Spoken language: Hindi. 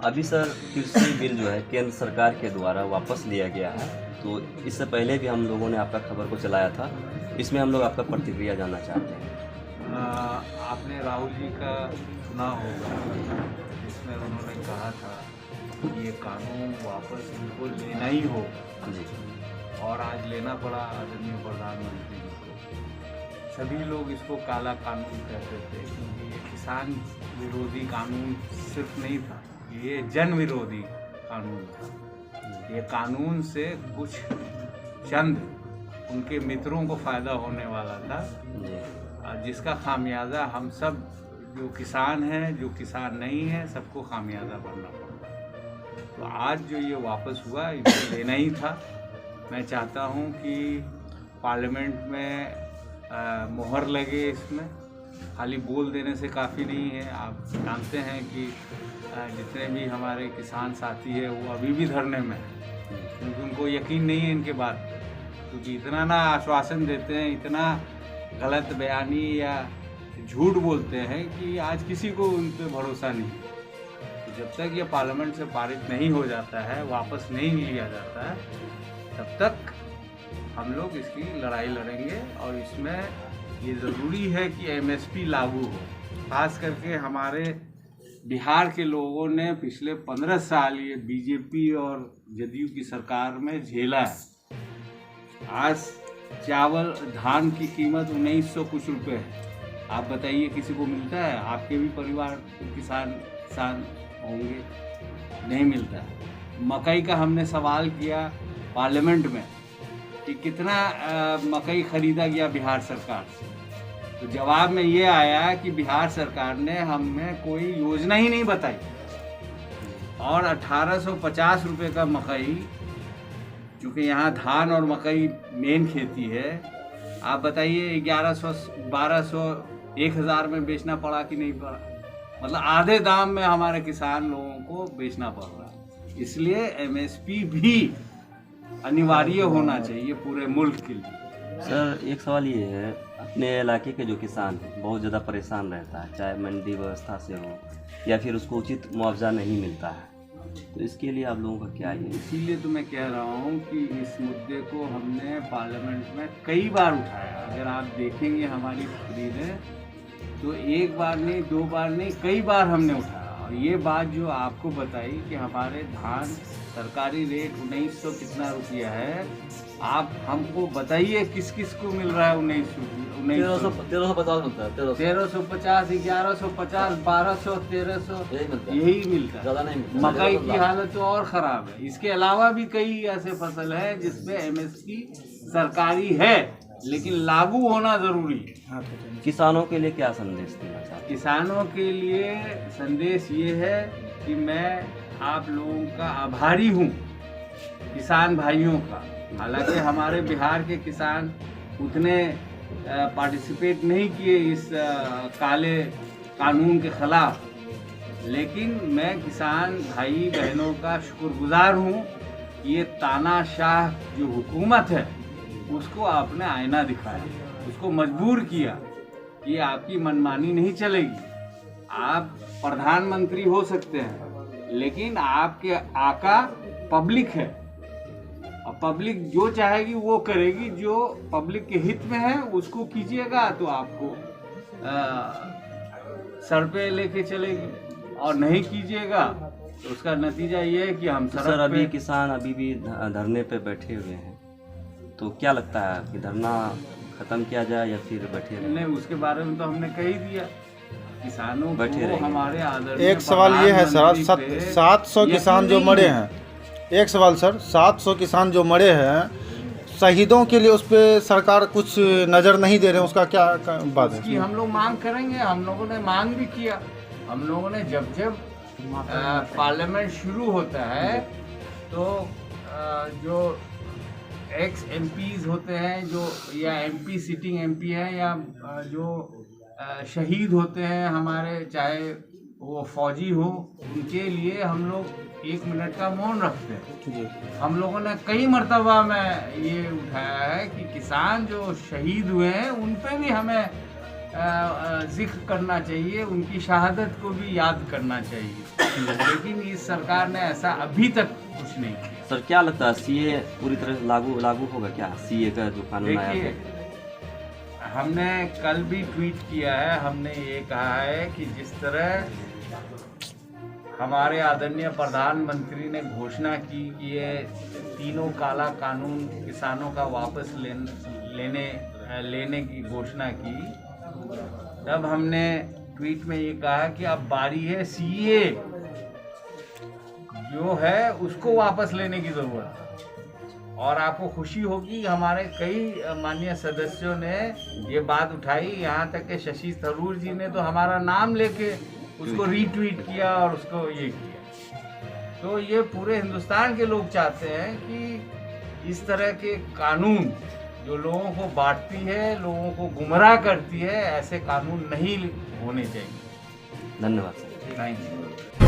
अभी सर कृषि बिल जो है केंद्र सरकार के द्वारा वापस लिया गया है, तो इससे पहले भी हम लोगों ने आपका खबर को चलाया था। इसमें हम लोग आपका प्रतिक्रिया जानना चाहते हैं। आपने राहुल जी का सुना होगा, जिसमें उन्होंने कहा था कि ये कानून वापस इनको लेना ही होगा, जी और आज लेना पड़ा आदरणीय प्रधानमंत्री जी को। सभी लोग इसको काला कानून कहते थे, क्योंकि ये किसान विरोधी कानून सिर्फ नहीं था, ये जन विरोधी कानून था। ये कानून से कुछ चंद उनके मित्रों को फ़ायदा होने वाला था, जिसका खामियाजा हम सब जो किसान हैं, जो किसान नहीं हैं, सबको खामियाजा भरना पड़ा। तो आज जो ये वापस हुआ, इसे लेना ही था। मैं चाहता हूँ कि पार्लियामेंट में मोहर लगे इसमें, खाली बोल देने से काफ़ी नहीं है। आप जानते हैं कि जितने भी हमारे किसान साथी हैं वो अभी भी धरने में हैं, क्योंकि उनको यकीन नहीं है इनके बात, क्योंकि इतना ना आश्वासन देते हैं, इतना गलत बयानी या झूठ बोलते हैं कि आज किसी को उन पर भरोसा नहीं। तो जब तक ये पार्लियामेंट से पारित नहीं हो जाता है, वापस नहीं लिया जाता है, तब तक हम लोग इसकी लड़ाई लड़ेंगे। और इसमें ये ज़रूरी है कि एमएसपी लागू हो। खास करके हमारे बिहार के लोगों ने पिछले 15 साल ये बीजेपी और जदयू की सरकार में झेला है। आज चावल धान की कीमत 1900 कुछ रुपए है। आप बताइए किसी को मिलता है? आपके भी परिवार किसान होंगे, नहीं मिलता है। मकई का हमने सवाल किया पार्लियामेंट में कि कितना मकई खरीदा गया बिहार सरकार से, तो जवाब में ये आया कि बिहार सरकार ने हमें कोई योजना ही नहीं बताई। और 1850 रुपये का मकई, चूँकि यहाँ धान और मकई मेन खेती है, आप बताइए 1100, 1200, 1000 में बेचना पड़ा कि नहीं पड़ा? मतलब आधे दाम में हमारे किसान लोगों को बेचना पड़ रहा है। इसलिए एमएसपी भी अनिवार्य होना चाहिए पूरे मुल्क के लिए। सर, एक सवाल ये है, अपने इलाके के जो किसान हैं बहुत ज़्यादा परेशान रहता है, चाहे मंडी व्यवस्था से हो या फिर उसको उचित मुआवजा नहीं मिलता है, तो इसके लिए आप लोगों का क्या है? इसीलिए तो मैं कह रहा हूँ कि इस मुद्दे को हमने पार्लियामेंट में कई बार उठाया। अगर आप देखेंगे हमारी तकरीरें, तो एक बार नहीं, 2 बार नहीं, कई बार हमने उठाया। और ये बात जो आपको बताई कि हमारे धान सरकारी रेट 1900 कितना रुपया है, आप हमको बताइए किस किस को मिल रहा है 1350 मिलता है, 1350, 1150, 1200, 1300 यही मिलता है। ज़्यादा नहीं मिलता। मकई की हालत तो और ख़राब है। इसके अलावा भी कई ऐसे फसल है जिसमें एमएसपी सरकारी है, लेकिन लागू होना ज़रूरी है। किसानों के लिए क्या संदेश देना चाहते हैं? किसानों के लिए संदेश ये है कि मैं आप लोगों का आभारी हूँ, किसान भाइयों का। हालांकि हमारे बिहार के किसान उतने पार्टिसिपेट नहीं किए इस काले कानून के ख़िलाफ़, लेकिन मैं किसान भाई बहनों का शुक्रगुजार हूँ कि ये तानाशाह जो हुकूमत है उसको आपने आईना दिखाया, उसको मजबूर किया कि आपकी मनमानी नहीं चलेगी। आप प्रधानमंत्री हो सकते हैं, लेकिन आपके आका पब्लिक है, और पब्लिक जो चाहेगी वो करेगी। जो पब्लिक के हित में है उसको कीजिएगा तो आपको सर पे लेके चलेगी, और नहीं कीजिएगा तो उसका नतीजा ये है कि हम सर, अभी किसान अभी भी धरने पे बैठे हुए हैं, तो क्या लगता है कि धरना खत्म किया जाए या फिर बैठे रहें? नहीं, उसके बारे में तो हमने कह ही दिया, किसानों को हमारे आदर। एक सवाल ये है सर, 700 किसान जो मरे हैं, एक सवाल सर, 700 किसान जो मरे हैं, शहीदों के लिए उस पर सरकार कुछ नज़र नहीं दे रहे हैं, उसका क्या बात है? हम लोग मांग करेंगे, हम लोगों ने मांग भी किया। हम लोगों ने जब पार्लियामेंट शुरू होता है तो जो एक्स एमपीज होते हैं, जो या एमपी सिटिंग एमपी है, या जो शहीद होते हैं हमारे, चाहे वो फौजी हो, उनके लिए हम लोग 1 मिनट का मौन रखते हैं। हम लोगों ने कई मर्तबा में ये उठाया है कि किसान जो शहीद हुए हैं उन पे भी हमें जिक्र करना चाहिए, उनकी शहादत को भी याद करना चाहिए, लेकिन इस सरकार ने ऐसा अभी तक कुछ नहीं किया। सर क्या लगता है सीए पूरी तरह लागू होगा क्या? सीए का जो कानून आया देखिए, है। हमने कल भी ट्वीट किया है, हमने ये कहा है कि जिस तरह हमारे आदरणीय प्रधानमंत्री ने घोषणा की कि ये तीनों काला कानून किसानों का वापस लेने की घोषणा की, तब हमने ट्वीट में ये कहा कि अब बारी है सीए जो है उसको वापस लेने की ज़रूरत है। और आपको खुशी होगी, हमारे कई माननीय सदस्यों ने ये बात उठाई, यहाँ तक कि शशि थरूर जी ने तो हमारा नाम लेके उसको रीट्वीट किया और उसको ये किया। तो ये पूरे हिंदुस्तान के लोग चाहते हैं कि इस तरह के कानून जो लोगों को बांटती है, लोगों को गुमराह करती है, ऐसे कानून नहीं होने चाहिए। धन्यवाद सर। Thank you.